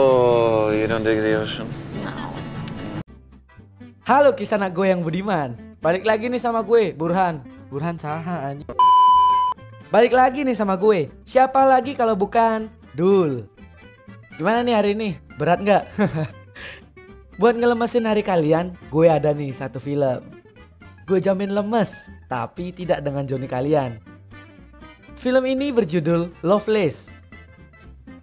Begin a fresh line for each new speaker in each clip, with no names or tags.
Oh, you don't dig the ocean?
Halo kisah anak gue yang budiman. Balik lagi nih sama gue, Burhan. Burhan saha anjing. Balik lagi nih sama gue. Siapa lagi kalau bukan Dul. Gimana nih hari ini? Berat nggak? Buat ngelemesin hari kalian, gue ada nih satu film. Gue jamin lemes, tapi tidak dengan Johnny kalian. Film ini berjudul Loveless.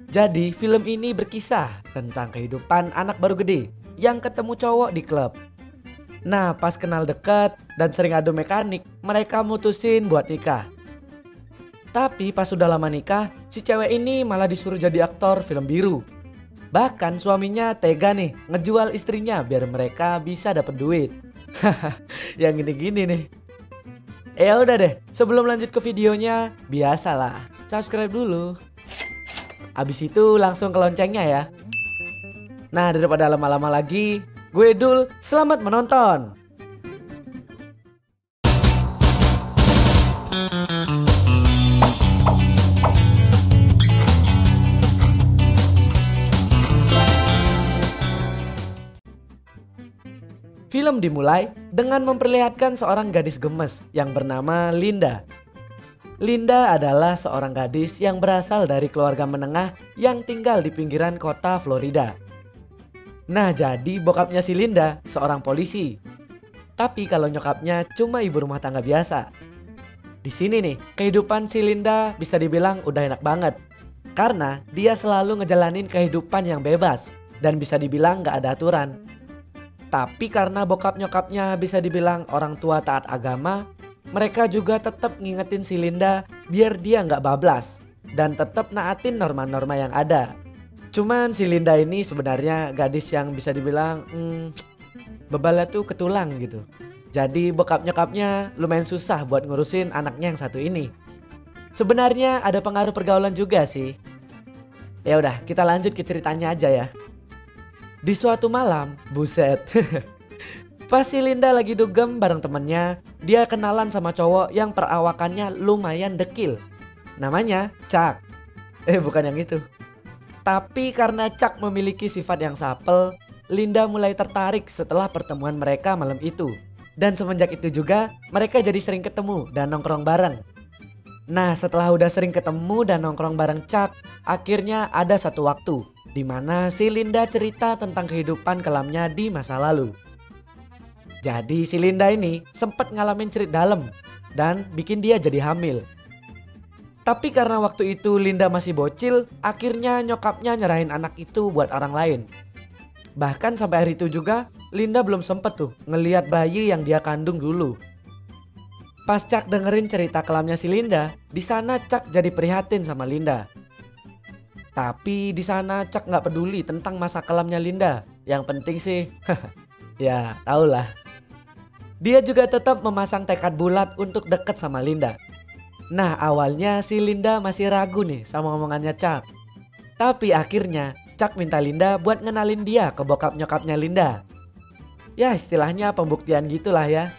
Jadi film ini berkisah tentang kehidupan anak baru gede yang ketemu cowok di klub. Nah pas kenal deket dan sering adu mekanik, mereka mutusin buat nikah. Tapi pas sudah lama nikah, si cewek ini malah disuruh jadi aktor film biru. Bahkan suaminya tega nih ngejual istrinya biar mereka bisa dapet duit. Yang gini-gini nih. Ya udah deh, sebelum lanjut ke videonya, biasalah subscribe dulu. Abis itu langsung ke loncengnya ya. Nah daripada lama-lama lagi, gue Dul, selamat menonton. Film dimulai dengan memperlihatkan seorang gadis gemes yang bernama Linda. Linda adalah seorang gadis yang berasal dari keluarga menengah yang tinggal di pinggiran kota Florida. Nah jadi bokapnya si Linda seorang polisi. Tapi kalau nyokapnya cuma ibu rumah tangga biasa. Di sini nih kehidupan si Linda bisa dibilang udah enak banget. Karena dia selalu ngejalanin kehidupan yang bebas dan bisa dibilang gak ada aturan. Tapi karena bokap nyokapnya bisa dibilang orang tua taat agama, mereka juga tetap ngingetin si Linda biar dia nggak bablas dan tetap naatin norma-norma yang ada. Cuman si Linda ini sebenarnya gadis yang bisa dibilang bebalnya tuh ketulang gitu. Jadi bokap nyokapnya lumayan susah buat ngurusin anaknya yang satu ini. Sebenarnya ada pengaruh pergaulan juga sih. Ya udah kita lanjut ke ceritanya aja ya. Di suatu malam, buset. Pas si Linda lagi dugem bareng temennya, dia kenalan sama cowok yang perawakannya lumayan dekil. Namanya Chuck. Bukan yang itu. Tapi karena Chuck memiliki sifat yang supel, Linda mulai tertarik setelah pertemuan mereka malam itu. Dan semenjak itu juga mereka jadi sering ketemu dan nongkrong bareng. Nah setelah udah sering ketemu dan nongkrong bareng Chuck, akhirnya ada satu waktu di mana si Linda cerita tentang kehidupan kelamnya di masa lalu. Jadi si Linda ini sempat ngalamin cerit dalam dan bikin dia jadi hamil. Tapi karena waktu itu Linda masih bocil, akhirnya nyokapnya nyerahin anak itu buat orang lain. Bahkan sampai hari itu juga Linda belum sempet tuh ngelihat bayi yang dia kandung dulu. Pas Chuck dengerin cerita kelamnya si Linda, di sana Chuck jadi prihatin sama Linda. Tapi di sana Chuck nggak peduli tentang masa kelamnya Linda. Yang penting sih, ya tau lah. Dia juga tetap memasang tekad bulat untuk deket sama Linda. Nah awalnya si Linda masih ragu nih sama omongannya Chuck. Tapi akhirnya Chuck minta Linda buat ngenalin dia ke bokap nyokapnya Linda. Ya istilahnya pembuktian gitulah ya.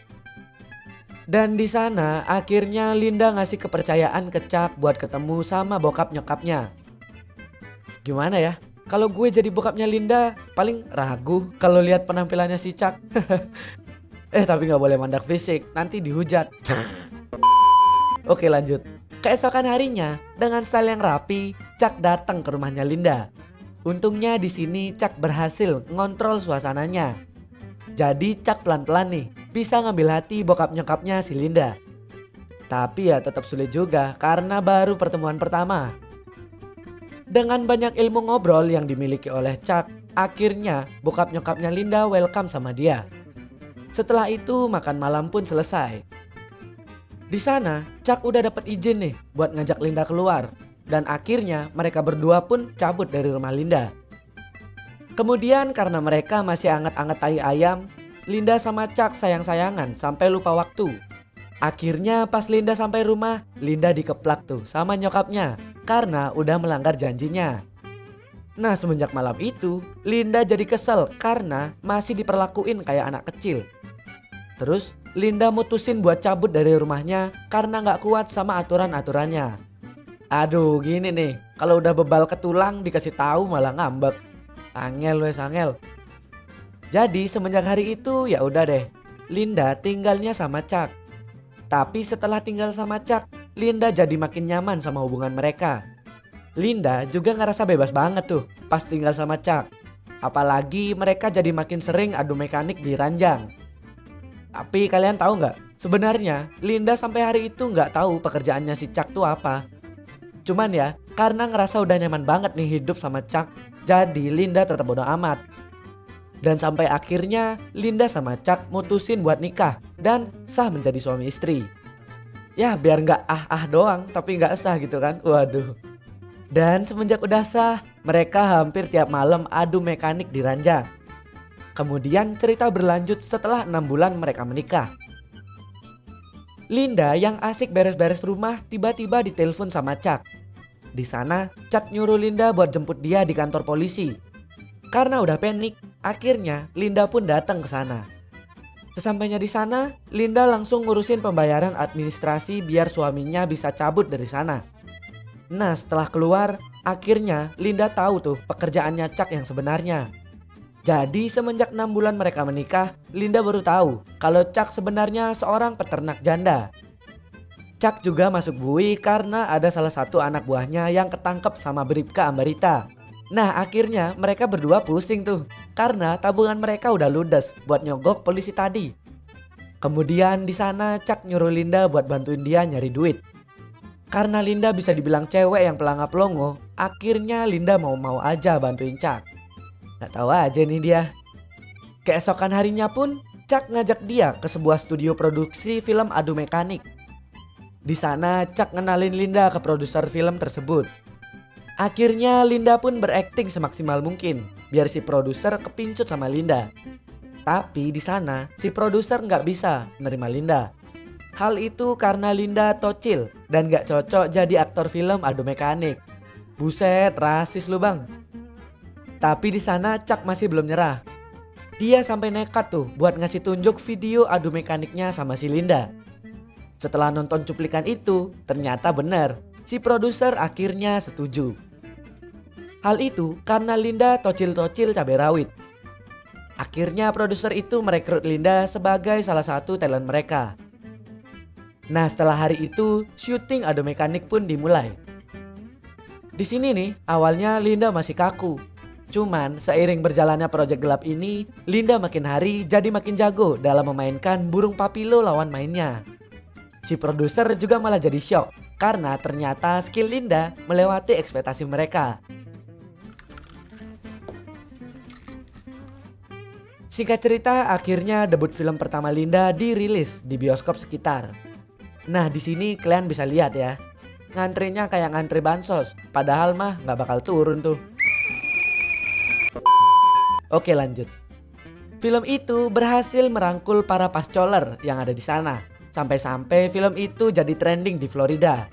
Dan di sana akhirnya Linda ngasih kepercayaan ke Chuck buat ketemu sama bokap nyokapnya. Gimana ya? Kalau gue jadi bokapnya Linda paling ragu kalau lihat penampilannya si Chuck. Tapi nggak boleh mandak fisik, nanti dihujat. Oke lanjut. Keesokan harinya dengan style yang rapi, Chuck datang ke rumahnya Linda. Untungnya di sini Chuck berhasil ngontrol suasananya. Jadi Chuck pelan-pelan nih bisa ngambil hati bokap nyokapnya si Linda. Tapi ya tetap sulit juga karena baru pertemuan pertama. Dengan banyak ilmu ngobrol yang dimiliki oleh Chuck, akhirnya bokap nyokapnya Linda welcome sama dia. Setelah itu makan malam pun selesai. Di sana Chuck udah dapat izin nih buat ngajak Linda keluar. Dan akhirnya mereka berdua pun cabut dari rumah Linda. Kemudian karena mereka masih anget-anget tai ayam, Linda sama Chuck sayang-sayangan sampai lupa waktu. Akhirnya pas Linda sampai rumah, Linda dikeplak tuh sama nyokapnya karena udah melanggar janjinya. Nah semenjak malam itu Linda jadi kesel karena masih diperlakuin kayak anak kecil. Terus Linda mutusin buat cabut dari rumahnya karena gak kuat sama aturan-aturannya. Aduh gini nih, kalau udah bebal ke tulang dikasih tahu malah ngambek. Angel wes angel. Jadi semenjak hari itu ya udah deh, Linda tinggalnya sama Chuck. Tapi setelah tinggal sama Chuck, Linda jadi makin nyaman sama hubungan mereka. Linda juga ngerasa bebas banget tuh pas tinggal sama Chuck. Apalagi mereka jadi makin sering adu mekanik di ranjang. Tapi kalian tahu nggak? Sebenarnya Linda sampai hari itu nggak tahu pekerjaannya si Chuck tuh apa. Cuman ya, karena ngerasa udah nyaman banget nih hidup sama Chuck, jadi Linda tetap bodo amat. Dan sampai akhirnya Linda sama Chuck mutusin buat nikah dan sah menjadi suami istri. Ya biar nggak doang tapi nggak sah gitu kan. Waduh. Dan semenjak udah sah, mereka hampir tiap malam adu mekanik di ranjang. Kemudian cerita berlanjut setelah 6 bulan mereka menikah. Linda yang asik beres-beres rumah tiba-tiba ditelepon sama Chuck. Di sana Chuck nyuruh Linda buat jemput dia di kantor polisi. Karena udah panik, akhirnya Linda pun datang ke sana. Sesampainya di sana, Linda langsung ngurusin pembayaran administrasi biar suaminya bisa cabut dari sana. Nah setelah keluar, akhirnya Linda tahu tuh pekerjaannya Chuck yang sebenarnya. Jadi semenjak 6 bulan mereka menikah, Linda baru tahu kalau Chuck sebenarnya seorang peternak janda. Chuck juga masuk bui karena ada salah satu anak buahnya yang ketangkep sama Bribka Ambarita. Nah akhirnya mereka berdua pusing tuh karena tabungan mereka udah ludes buat nyogok polisi tadi. Kemudian di sana Chuck nyuruh Linda buat bantuin dia nyari duit. Karena Linda bisa dibilang cewek yang pelangap longo, akhirnya Linda mau-mau aja bantuin Chuck. Gak tahu aja nih dia. Keesokan harinya pun Chuck ngajak dia ke sebuah studio produksi film adu mekanik. Di sana Chuck ngenalin Linda ke produser film tersebut. Akhirnya Linda pun berakting semaksimal mungkin biar si produser kepincut sama Linda. Tapi di sana si produser nggak bisa menerima Linda. Hal itu karena Linda tocil dan gak cocok jadi aktor film adu mekanik. Buset, rasis lu bang. Tapi di sana Chuck masih belum nyerah. Dia sampai nekat tuh buat ngasih tunjuk video adu mekaniknya sama si Linda. Setelah nonton cuplikan itu, ternyata benar. Si produser akhirnya setuju. Hal itu karena Linda tocil-tocil cabai rawit. Akhirnya produser itu merekrut Linda sebagai salah satu talent mereka. Nah setelah hari itu, syuting adu mekanik pun dimulai. Di sini nih, awalnya Linda masih kaku. Cuman seiring berjalannya proyek gelap ini, Linda makin hari jadi makin jago dalam memainkan burung papilo lawan mainnya. Si produser juga malah jadi shock karena ternyata skill Linda melewati ekspektasi mereka. Singkat cerita, akhirnya debut film pertama Linda dirilis di bioskop sekitar. Nah di sini kalian bisa lihat ya, ngantrinya kayak ngantri bansos, padahal mah nggak bakal turun tuh. Oke lanjut. Film itu berhasil merangkul para pascoler yang ada di sana. Sampai-sampai film itu jadi trending di Florida.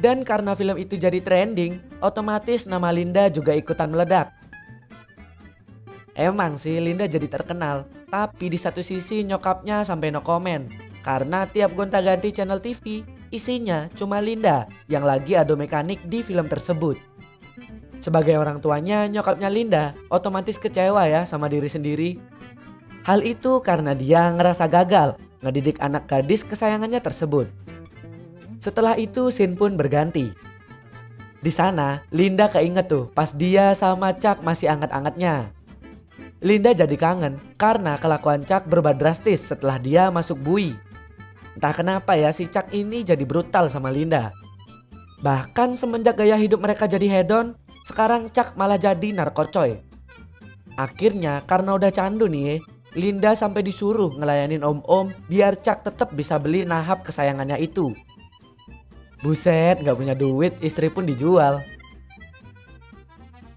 Dan karena film itu jadi trending, otomatis nama Linda juga ikutan meledak. Emang sih Linda jadi terkenal, tapi di satu sisi nyokapnya sampai no comment. Karena tiap gonta-ganti channel TV, isinya cuma Linda yang lagi adu mekanik di film tersebut. Sebagai orang tuanya, nyokapnya Linda otomatis kecewa ya sama diri sendiri. Hal itu karena dia ngerasa gagal ngedidik anak gadis kesayangannya tersebut. Setelah itu scene pun berganti. Di sana Linda keinget tuh pas dia sama Chuck masih anget-angetnya. Linda jadi kangen karena kelakuan Chuck berubah drastis setelah dia masuk bui. Entah kenapa ya si Chuck ini jadi brutal sama Linda. Bahkan semenjak gaya hidup mereka jadi hedon, sekarang Chuck malah jadi narkocoy. Akhirnya karena udah candu nih, Linda sampai disuruh ngelayanin om-om biar Chuck tetap bisa beli nahap kesayangannya itu. Buset, gak punya duit, istri pun dijual.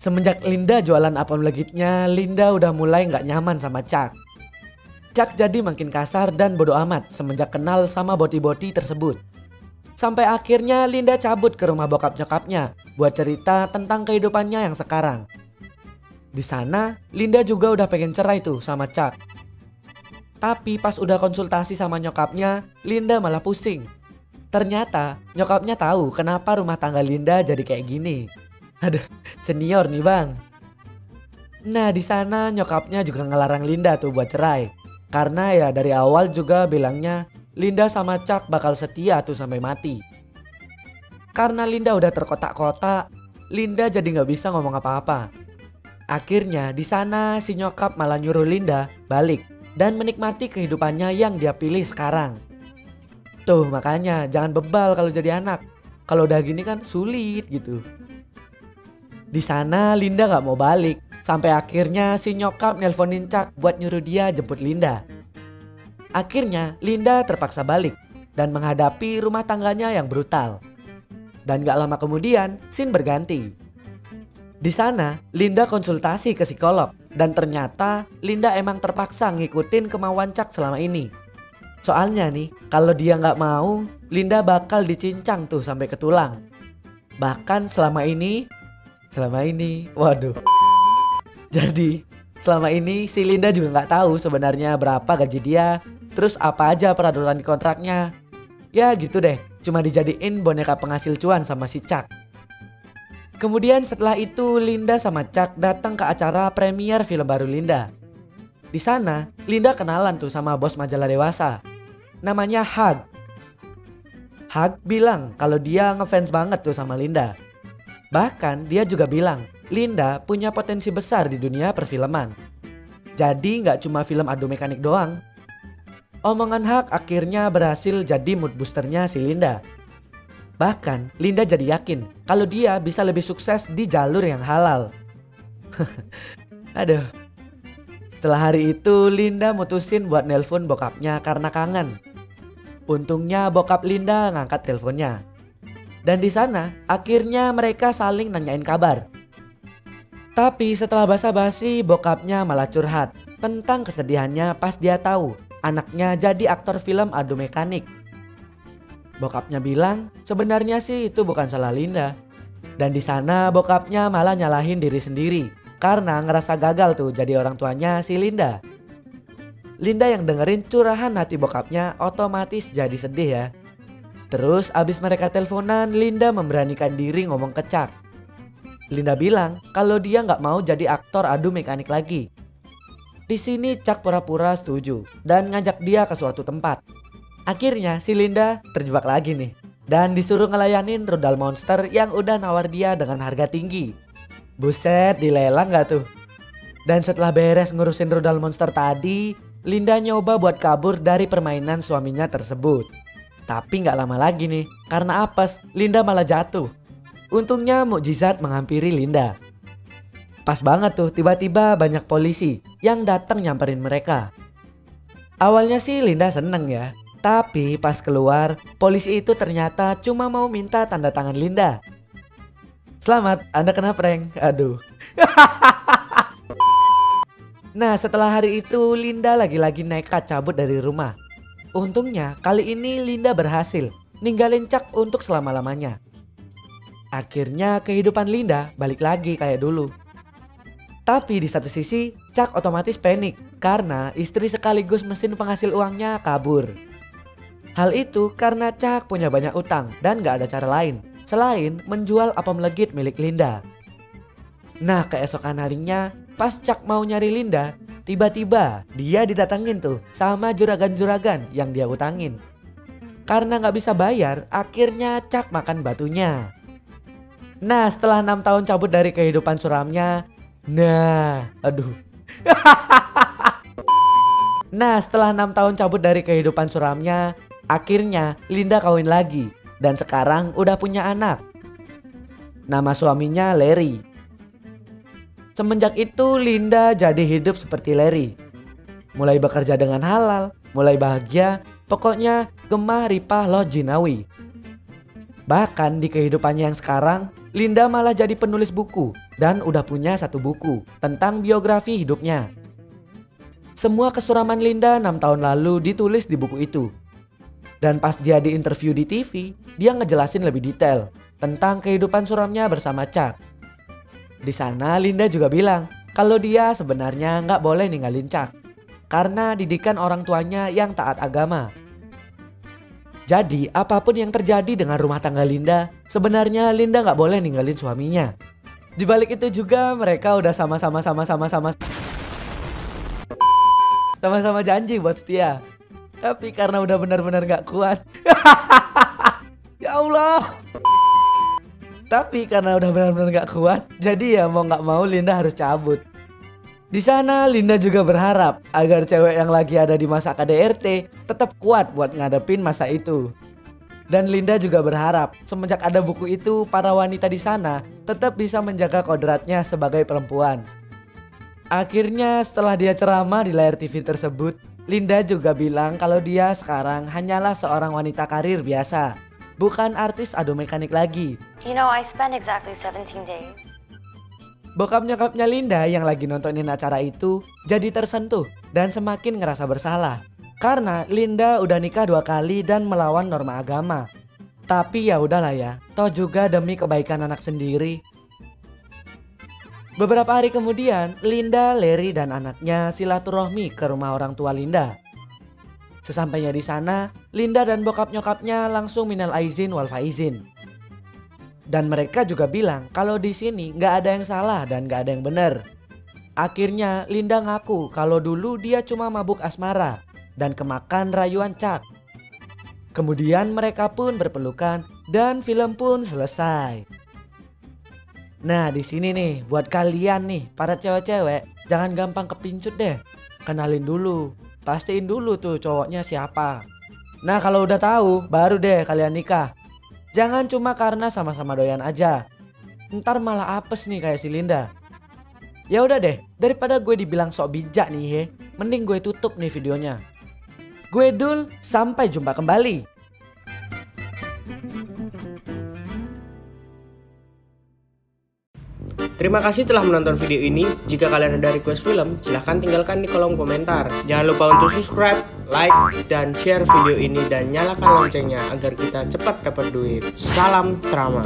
Semenjak Linda jualan apem legitnya, Linda udah mulai gak nyaman sama Chuck. Chuck jadi makin kasar dan bodo amat semenjak kenal sama boti-boti tersebut. Sampai akhirnya Linda cabut ke rumah bokap nyokapnya buat cerita tentang kehidupannya yang sekarang. Di sana Linda juga udah pengen cerai tuh sama Chuck. Tapi pas udah konsultasi sama nyokapnya, Linda malah pusing. Ternyata nyokapnya tahu kenapa rumah tangga Linda jadi kayak gini. Aduh, senior nih bang. Nah di sana nyokapnya juga ngelarang Linda tuh buat cerai. Karena ya dari awal juga bilangnya Linda sama Chuck bakal setia tuh sampai mati. Karena Linda udah terkotak-kotak, Linda jadi nggak bisa ngomong apa-apa. Akhirnya di sana si nyokap malah nyuruh Linda balik dan menikmati kehidupannya yang dia pilih sekarang. Tuh makanya jangan bebal kalau jadi anak. Kalau udah gini kan sulit gitu. Di sana Linda nggak mau balik. Sampai akhirnya si nyokap nelponin Chuck buat nyuruh dia jemput Linda. Akhirnya Linda terpaksa balik dan menghadapi rumah tangganya yang brutal. Dan gak lama kemudian scene berganti. Di sana Linda konsultasi ke psikolog dan ternyata Linda emang terpaksa ngikutin kemauan Chuck selama ini. Soalnya nih kalau dia gak mau Linda bakal dicincang tuh sampai ke tulang. Bahkan selama ini waduh. Jadi selama ini si Linda juga nggak tahu sebenarnya berapa gaji dia, terus apa aja peraturan di kontraknya. Ya gitu deh, cuma dijadiin boneka penghasil cuan sama si Chuck. Kemudian setelah itu Linda sama Chuck datang ke acara premier film baru Linda. Di sana Linda kenalan tuh sama bos majalah dewasa, namanya Hug. Hug bilang kalau dia ngefans banget tuh sama Linda. Bahkan dia juga bilang Linda punya potensi besar di dunia perfilman. Jadi nggak cuma film adu mekanik doang. Omongan Hug akhirnya berhasil jadi mood boosternya si Linda. Bahkan Linda jadi yakin kalau dia bisa lebih sukses di jalur yang halal. Aduh. Setelah hari itu Linda mutusin buat nelpon bokapnya karena kangen. Untungnya bokap Linda ngangkat teleponnya. Dan di sana akhirnya mereka saling nanyain kabar. Tapi setelah basa-basi bokapnya malah curhat tentang kesedihannya pas dia tahu anaknya jadi aktor film adu mekanik. Bokapnya bilang sebenarnya sih itu bukan salah Linda. Dan di sana bokapnya malah nyalahin diri sendiri karena ngerasa gagal tuh jadi orang tuanya si Linda. Linda yang dengerin curahan hati bokapnya otomatis jadi sedih ya. Terus abis mereka teleponan Linda memberanikan diri ngomong ke Chuck. Linda bilang kalau dia nggak mau jadi aktor adu mekanik lagi. Di sini Chuck pura-pura setuju dan ngajak dia ke suatu tempat. Akhirnya si Linda terjebak lagi nih dan disuruh ngelayanin rudal monster yang udah nawar dia dengan harga tinggi. Buset, dilelang nggak tuh? Dan setelah beres ngurusin rudal monster tadi, Linda nyoba buat kabur dari permainan suaminya tersebut. Tapi nggak lama lagi nih, karena apes, Linda malah jatuh. Untungnya mukjizat menghampiri Linda. Pas banget tuh tiba-tiba banyak polisi yang datang nyamperin mereka. Awalnya sih Linda seneng ya. Tapi pas keluar polisi itu ternyata cuma mau minta tanda tangan Linda. Selamat, Anda kena prank. Aduh. Nah setelah hari itu Linda lagi-lagi nekat cabut dari rumah. Untungnya kali ini Linda berhasil ninggalin Chuck untuk selama-lamanya. Akhirnya kehidupan Linda balik lagi kayak dulu. Tapi di satu sisi Chuck otomatis panik karena istri sekaligus mesin penghasil uangnya kabur. Hal itu karena Chuck punya banyak utang dan gak ada cara lain selain menjual apem legit milik Linda. Nah keesokan harinya pas Chuck mau nyari Linda, tiba-tiba dia didatengin tuh sama juragan-juragan yang dia utangin. Karena gak bisa bayar akhirnya Chuck makan batunya. Nah setelah 6 tahun cabut dari kehidupan suramnya, setelah 6 tahun cabut dari kehidupan suramnya, akhirnya Linda kawin lagi dan sekarang udah punya anak. Nama suaminya Larry. Semenjak itu Linda jadi hidup seperti Larry. Mulai bekerja dengan halal, mulai bahagia, pokoknya gemah ripah loh jinawi. Bahkan di kehidupannya yang sekarang, Linda malah jadi penulis buku dan udah punya 1 buku tentang biografi hidupnya. Semua kesuraman Linda 6 tahun lalu ditulis di buku itu. Dan pas dia diinterview di TV, dia ngejelasin lebih detail tentang kehidupan suramnya bersama Chuck. Di sana Linda juga bilang kalau dia sebenarnya nggak boleh ninggalin Chuck karena didikan orang tuanya yang taat agama. Jadi apapun yang terjadi dengan rumah tangga Linda, sebenarnya Linda nggak boleh ninggalin suaminya. Di balik itu juga mereka udah sama-sama janji buat setia. Tapi karena udah benar-benar gak kuat. Ya Allah. Tapi karena udah benar-benar gak kuat, jadi ya mau gak mau Linda harus cabut. Di sana Linda juga berharap agar cewek yang lagi ada di masa KDRT tetap kuat buat ngadepin masa itu. Dan Linda juga berharap semenjak ada buku itu, para wanita di sana tetap bisa menjaga kodratnya sebagai perempuan. Akhirnya setelah dia ceramah di layar TV tersebut, Linda juga bilang kalau dia sekarang hanyalah seorang wanita karir biasa, bukan artis adu mekanik lagi.
You know, I spent exactly 17 days.
Bokap nyokapnya Linda yang lagi nontonin acara itu jadi tersentuh dan semakin ngerasa bersalah. Karena Linda udah nikah 2 kali dan melawan norma agama. Tapi ya udahlah ya, toh juga demi kebaikan anak sendiri. Beberapa hari kemudian, Linda, Larry dan anaknya silaturahmi ke rumah orang tua Linda. Sesampainya di sana, Linda dan bokap nyokapnya langsung minal aizin wal faizin. Dan mereka juga bilang kalau di sini nggak ada yang salah dan nggak ada yang benar. Akhirnya Linda ngaku kalau dulu dia cuma mabuk asmara dan kemakan rayuan Chuck. Kemudian mereka pun berpelukan dan film pun selesai. Nah di sini nih buat kalian nih para cewek-cewek, jangan gampang kepincut deh. Kenalin dulu, pastiin dulu tuh cowoknya siapa. Nah kalau udah tahu baru deh kalian nikah. Jangan cuma karena sama-sama doyan aja. Ntar malah apes nih kayak si Linda. Ya udah deh, daripada gue dibilang sok bijak nih he, mending gue tutup nih videonya. Gue Dul, sampai jumpa kembali.
Terima kasih telah menonton video ini. Jika kalian ada request film, silahkan tinggalkan di kolom komentar. Jangan lupa untuk subscribe, like, dan share video ini dan nyalakan loncengnya agar kita cepat dapat duit. Salam drama.